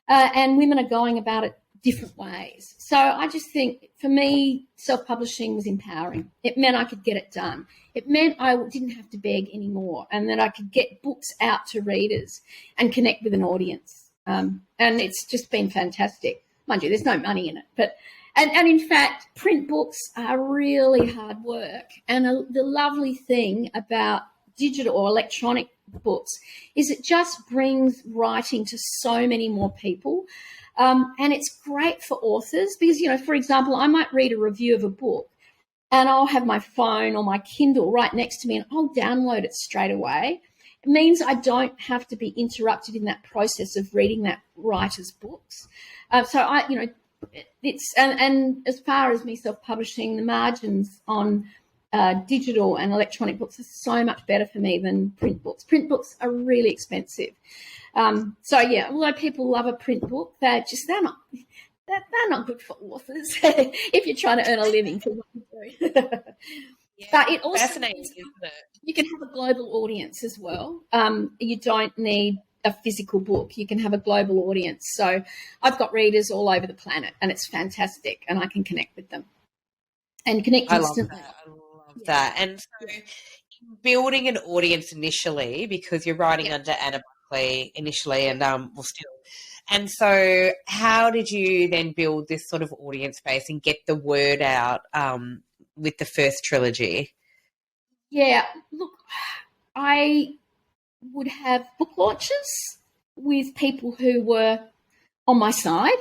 and women are going about it different ways. So I just think, for me, self-publishing was empowering. It meant I could get it done. It meant I didn't have to beg anymore, and that I could get books out to readers and connect with an audience. And it's just been fantastic. Mind you, there's no money in it, but And in fact, print books are really hard work. And the lovely thing about digital or electronic books is it just brings writing to so many more people. And it's great for authors because, for example, I might read a review of a book and I'll have my phone or my Kindle right next to me and I'll download it straight away. It means I don't have to be interrupted in that process of reading that writer's books. It's and as far as me self-publishing, the margins on digital and electronic books are so much better for me than print books. Print books are really expensive. Although people love a print book, they're not good for authors if you're trying to earn a living for what you do. But it also fascinating, isn't it? You can have a global audience as well. You don't need a physical book. You can have a global audience. So I've got readers all over the planet, and it's fantastic, and I can connect with them and connect instantly. I love that. And so building an audience initially, because you're writing under Anna Buckley initially, and still. And so how did you then build this sort of audience base and get the word out with the first trilogy? Yeah, look, I would have book launches with people who were on my side,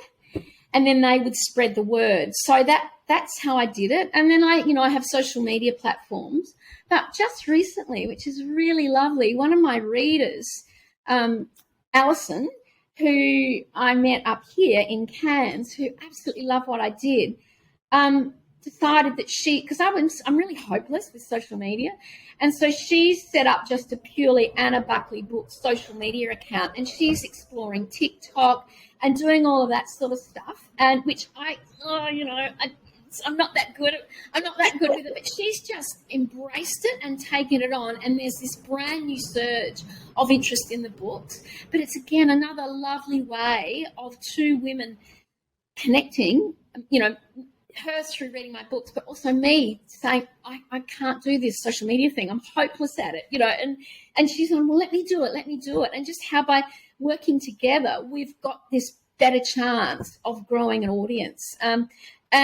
and then they would spread the word. So that's how I did it. And then I have social media platforms. But just recently, which is really lovely, one of my readers, Alison, who I met up here in Cairns, who absolutely loved what I did, decided that because I'm really hopeless with social media, and so she set up just a purely Anna Buckley book social media account, and she's exploring TikTok and doing all of that sort of stuff, and which I'm not that good with it, but she's just embraced it and taken it on. And there's this brand new surge of interest in the books. But it's, again, another lovely way of two women connecting, you know, her through reading my books, but also me saying, I can't do this social media thing. I'm hopeless at it, you know, and she's going, well, let me do it. And just how by working together, we've got this better chance of growing an audience. And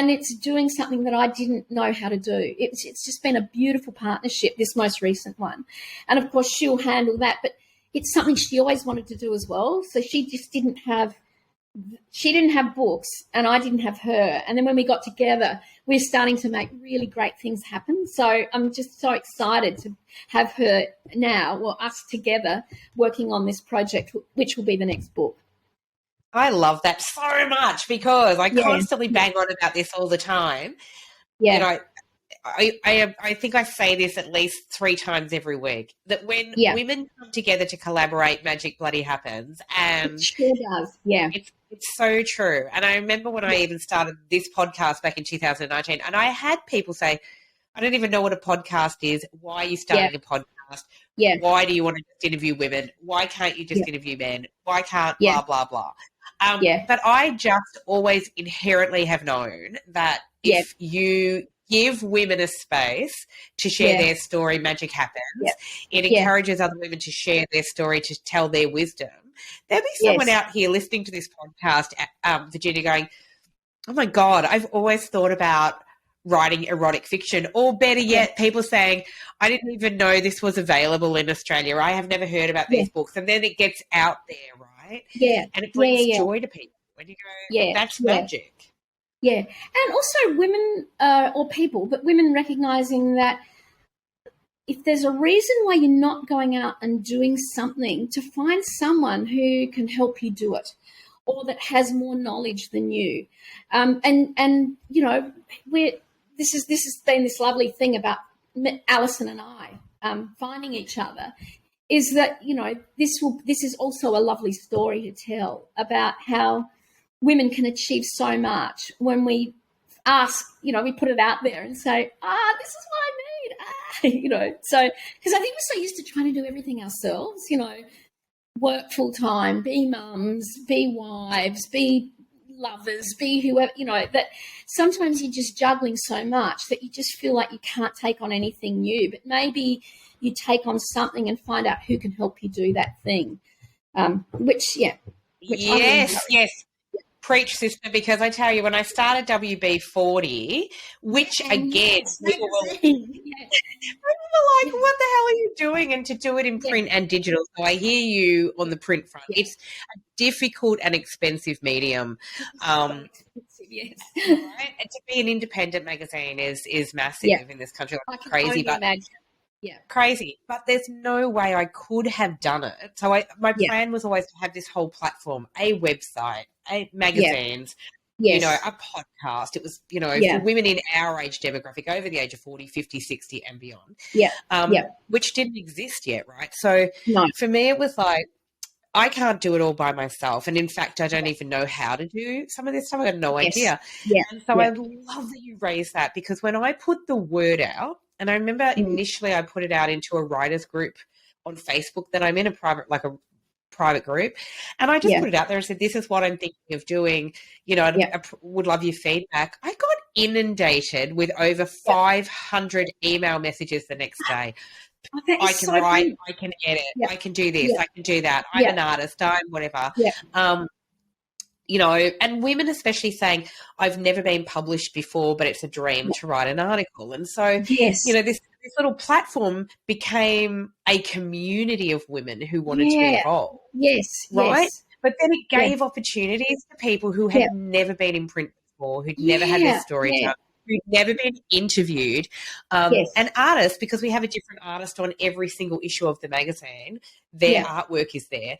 it's doing something that I didn't know how to do. It's just been a beautiful partnership, this most recent one. And, of course, she'll handle that, but it's something she always wanted to do as well. So she just didn't have books and I didn't have her. And then when we got together, we're starting to make really great things happen. So I'm just so excited to have her now, or us together, working on this project, which will be the next book. I love that so much because I constantly bang on about this all the time. Yeah. You know, I think I say this at least 3 times every week, that when women come together to collaborate, magic bloody happens. And it sure does. Yeah. It's so true. And I remember when I even started this podcast back in 2019, and I had people say, I don't even know what a podcast is. Why are you starting a podcast? Yeah. Why do you want to just interview women? Why can't you just interview men? Why can't blah, blah, blah? But I just always inherently have known that if you give women a space to share their story, magic happens. It encourages other women to share their story, to tell their wisdom. There'll be someone out here listening to this podcast, Virginia, going, oh, my God, I've always thought about writing erotic fiction. Or better yet, people saying, I didn't even know this was available in Australia. I have never heard about these books. And then it gets out there, right? Yeah. And it brings joy to people. When you go, that's magic. Yeah. And also women or people, but women recognising that if there's a reason why you're not going out and doing something, to find someone who can help you do it, or that has more knowledge than you. And you know, this has been this lovely thing about Alison and I finding each other, is that, you know, this is also a lovely story to tell about how women can achieve so much when we ask, you know, we put it out there and say, this is what I need. You know, so, because I think we're so used to trying to do everything ourselves, you know, work full time, be mums, be wives, be lovers, be whoever, you know, that sometimes you're just juggling so much that you just feel like you can't take on anything new. But maybe you take on something and find out who can help you do that thing. Which yes. Preach, sister, because I tell you, when I started WB40, which again, people were like, what the hell are you doing? And to do it in print and digital. So I hear you on the print front. It's a difficult and expensive medium. Right? And to be an independent magazine is massive in this country. Like, crazy, but crazy. But there's no way I could have done it. So my plan was always to have this whole platform, a website, magazines, you know, a podcast. It was, you know, for women in our age demographic, over the age of 40, 50, 60 and beyond, which didn't exist yet, right? So for me, it was like, I can't do it all by myself. And in fact, I don't even know how to do some of this stuff. I got no idea. And so I love that you raised that, because when I put the word out, and I remember initially I put it out into a writers group on Facebook that I'm in, a private group, and I just put it out there and said, this is what I'm thinking of doing, you know, I would love your feedback. I got inundated with over 500 email messages the next day. I can write, I can edit, I can do this, I can do that, I'm an artist, I'm whatever. You know, and women especially saying, I've never been published before, but it's a dream to write an article. And so, you know, this little platform became a community of women who wanted to be involved. Right? But then it gave opportunities to people who had never been in print before, who'd never had their story told, who'd never been interviewed. And artists, because we have a different artist on every single issue of the magazine, their artwork is there.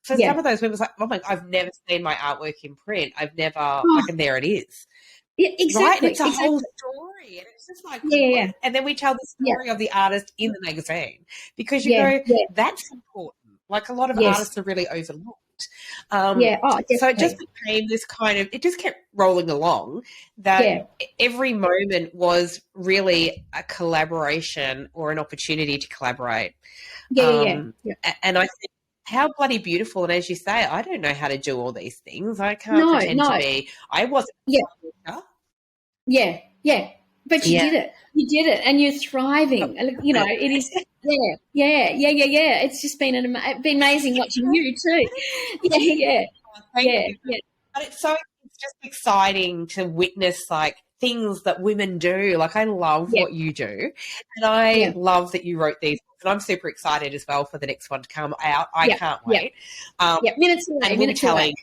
So some of those women was like, oh my, I've never seen my artwork in print. I've never, and there it is. Exactly. Right? And it's a whole story. And it's just like, and then we tell the story of the artist in the magazine, because you go, that's important. Like a lot of Yes. artists are really overlooked. Yeah. Oh, definitely. So it just became this kind of, it just kept rolling along that every moment was really a collaboration or an opportunity to collaborate. Yeah. And I think how bloody beautiful. And as you say, I don't know how to do all these things. I can't No, pretend to be. I wasn't. Yeah. But you did it. You did it, and you're thriving. You know, it is. Yeah. It's just been been amazing watching you too. Yeah. Thank you. But it's just exciting to witness like things that women do. Like I love what you do, and I love that you wrote these books. And I'm super excited as well for the next one to come out. I can't wait. Minutes away.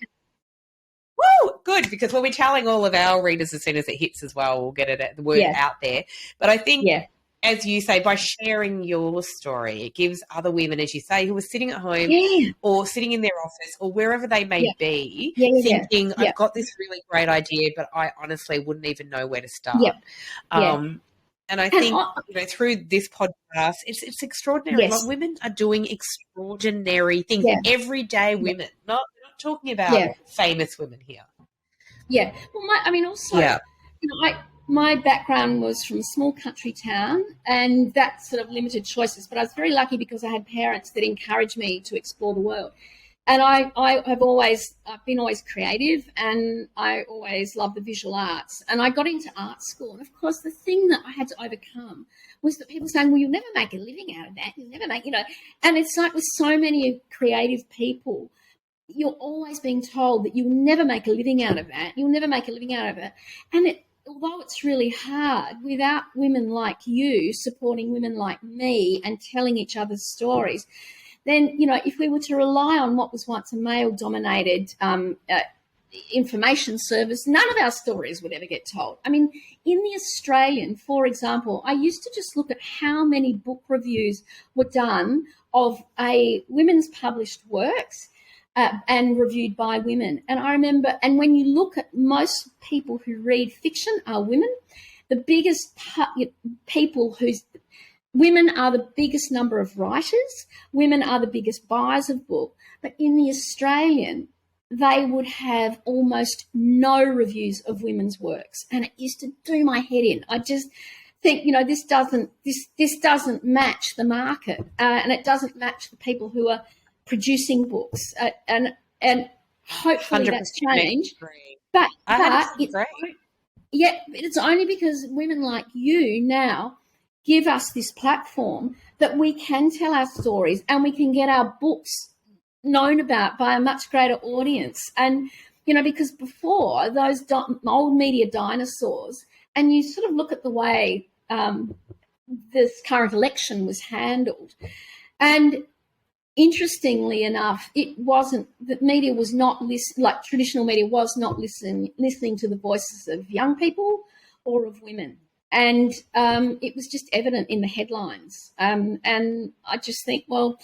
Woo! Good, because we'll be telling all of our readers as soon as it hits as well. We'll get the word out there. But I think, as you say, by sharing your story, it gives other women, as you say, who are sitting at home or sitting in their office or wherever they may be, thinking, I've got this really great idea, but I honestly wouldn't even know where to start. And I think, through this podcast, it's extraordinary. Yes. Like women are doing extraordinary things. Everyday women, not talking about famous women here. Yeah. Well, my background was from a small country town, and that sort of limited choices. But I was very lucky because I had parents that encouraged me to explore the world. And I've been always creative, and I always loved the visual arts. And I got into art school. And, of course, the thing that I had to overcome was that people saying, well, you'll never make a living out of that. You'll never make, And it's like with so many creative people, you're always being told that you'll never make a living out of that. You'll never make a living out of it. And although it's really hard, without women like you supporting women like me and telling each other's stories, then, if we were to rely on what was once a male-dominated information service, none of our stories would ever get told. I mean, in The Australian, for example, I used to just look at how many book reviews were done of women's published works and reviewed by women. And I remember, and when you look at most people who read fiction are women, the biggest women are the biggest number of writers, women are the biggest buyers of books. But in The Australian, they would have almost no reviews of women's works. And it used to do my head in. I just think, this doesn't match the market, and it doesn't match the people who are producing books, and hopefully that's changed. But it's only because women like you now give us this platform that we can tell our stories and we can get our books known about by a much greater audience. And because before, those old media dinosaurs, and you sort of look at the way this current election was handled, and interestingly enough, the media was not like traditional media was not listening to the voices of young people or of women. And it was just evident in the headlines. And I just think, well,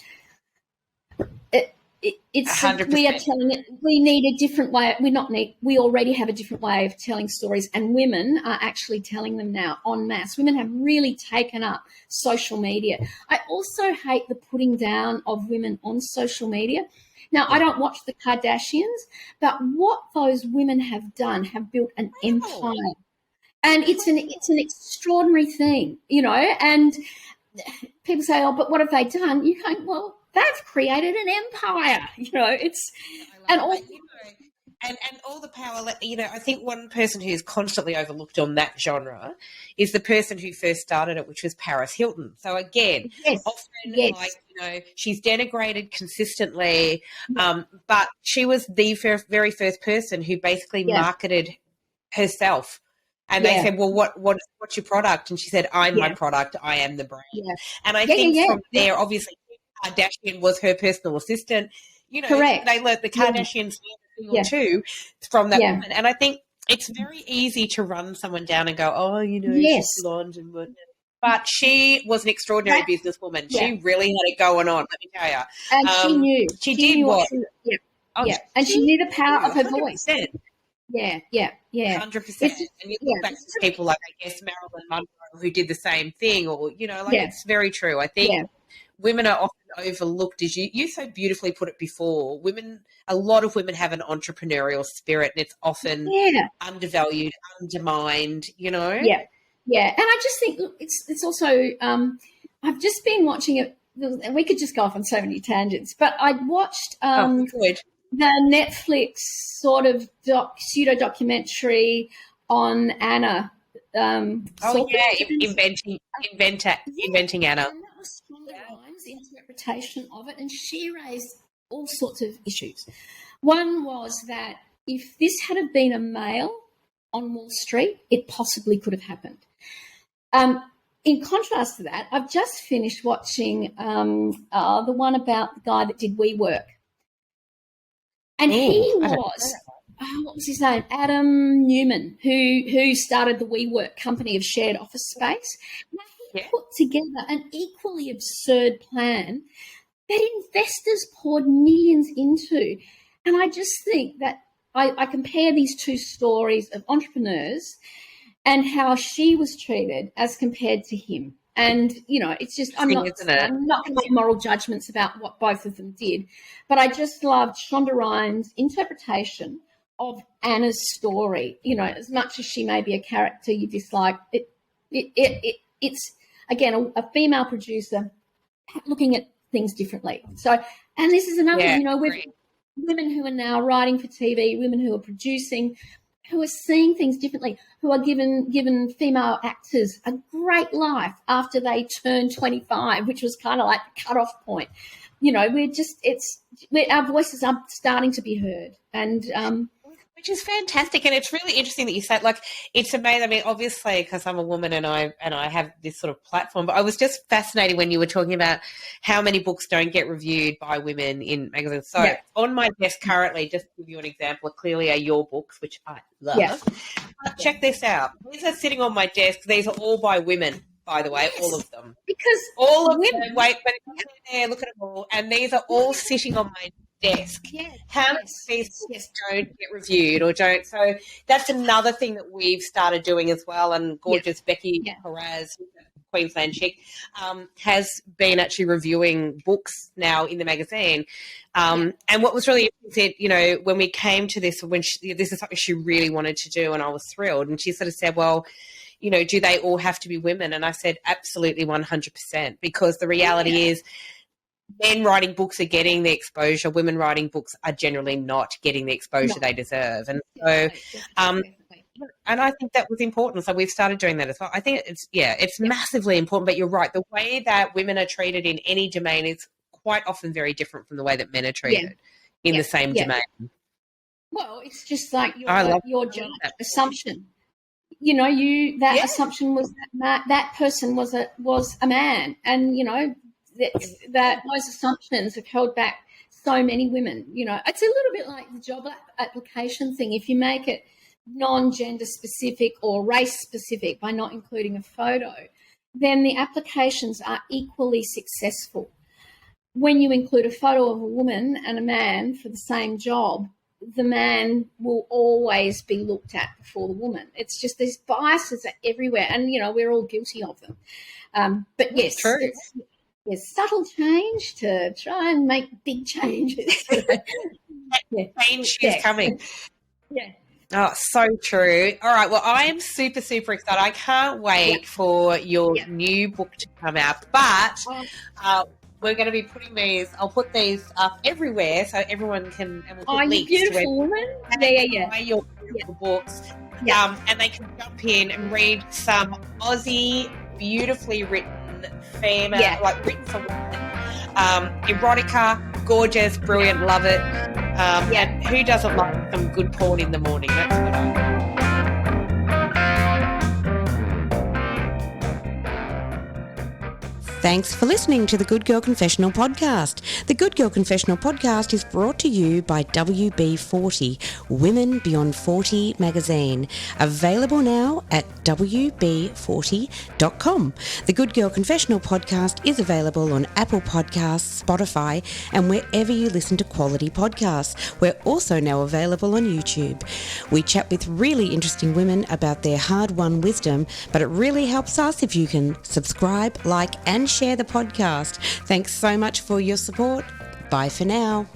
we are telling it. We need a different way. We already have a different way of telling stories, and women are actually telling them now en masse. Women have really taken up social media. I also hate the putting down of women on social media. Now, I don't watch the Kardashians, but what those women have done have built an empire, and it's an extraordinary thing, And people say, "Oh, but what have they done?" You go, "Well, they've created an empire." And all the power. I think one person who's constantly overlooked on that genre is the person who first started it, which was Paris Hilton. So again, she's denigrated consistently, but she was the very first person who basically marketed herself. And they said, well, what's your product? And she said, I'm my product. I am the brand. Yeah. And I think from there, obviously, Kardashian was her personal assistant. Correct. They learnt the Kardashians too from that woman. And I think it's very easy to run someone down and go, she's blonde and whatnot. But she was an extraordinary businesswoman. Yeah. She really had it going on, let me tell you. And she knew. She did what? And she knew the power of her 100%. Voice. Yeah. 100%. And you look back to people like, I guess, Marilyn Monroe, who did the same thing, or, it's very true. I think women are often overlooked, as you so beautifully put it before. A lot of women have an entrepreneurial spirit, and it's often undervalued, undermined, you know? Yeah. Yeah. And I just think it's also, I've just been watching it, and we could just go off on so many tangents, but I watched the Netflix sort of pseudo documentary on Anna. Inventing Anna. And that was Shonda Rhimes' interpretation of it, and she raised all sorts of issues. One was that if this had have been a male on Wall Street, it possibly could have happened. In contrast to that, I've just finished watching the one about the guy that did WeWork. And he was, what was his name? Adam Newman, who started the WeWork company of shared office space. Now, he put together an equally absurd plan that investors poured millions into. And I just think that I compare these two stories of entrepreneurs and how she was treated as compared to him. And, you know, it's just, I'm not going to make moral judgments about what both of them did, but I just loved Shonda Rhimes' interpretation of Anna's story. You know, as much as she may be a character you dislike, it's again, a female producer looking at things differently. So, and this is another, you know, with women who are now writing for TV, women who are producing, who are seeing things differently, who are given female actors a great life after they turn 25, which was kind of like the cutoff point. You know, our voices are starting to be heard. And which is fantastic, and it's really interesting that you said, like, it's amazing. I mean, obviously, because I'm a woman and I have this sort of platform, but I was just fascinated when you were talking about how many books don't get reviewed by women in magazines. So on my desk currently, just to give you an example, clearly are your books, which I love. Check this out. These are sitting on my desk. These are all by women, by the way, all of them. Because all of women. Them, wait, but there, look at them all, and these are all sitting on my desk. How many of these books don't get reviewed or don't? So that's another thing that we've started doing as well. And gorgeous Becky Perez, Queensland chick, has been actually reviewing books now in the magazine. And what was really interesting, you know, when we came to this, this is something she really wanted to do, and I was thrilled. And she sort of said, well, you know, do they all have to be women? And I said, absolutely 100%, because the reality is, men writing books are getting the exposure. Women writing books are generally not getting the exposure they deserve. And so, and I think that was important. So we've started doing that as well. I think it's massively important, but you're right. The way that women are treated in any domain is quite often very different from the way that men are treated in the same domain. Well, it's just like your assumption. You know, assumption was that person was a man, and you know that those assumptions have held back so many women. You know, it's a little bit like the job application thing. If you make it non-gender specific or race specific by not including a photo, then the applications are equally successful. When you include a photo of a woman and a man for the same job, the man will always be looked at before the woman. It's just these biases are everywhere, and you know we're all guilty of them. But yes, true. It's subtle change to try and make big changes. Change is coming. Oh, so true. All right. Well, I am super, super excited. I can't wait for your new book to come out. But we're going to be putting these, I'll put these up everywhere so everyone can, and we'll put links beautiful to woman. Buy your beautiful books. And they can jump in and read some Aussie, beautifully written female, like written for women. Erotica, gorgeous, brilliant, love it. And who doesn't love some good porn in the morning? That's what I love. Thanks for listening to the Good Girl Confessional podcast. The Good Girl Confessional podcast is brought to you by WB40, Women Beyond 40 magazine. Available now at WB40.com. The Good Girl Confessional podcast is available on Apple Podcasts, Spotify, and wherever you listen to quality podcasts. We're also now available on YouTube. We chat with really interesting women about their hard-won wisdom, but it really helps us if you can subscribe, like, and share the podcast. Thanks so much for your support. Bye for now.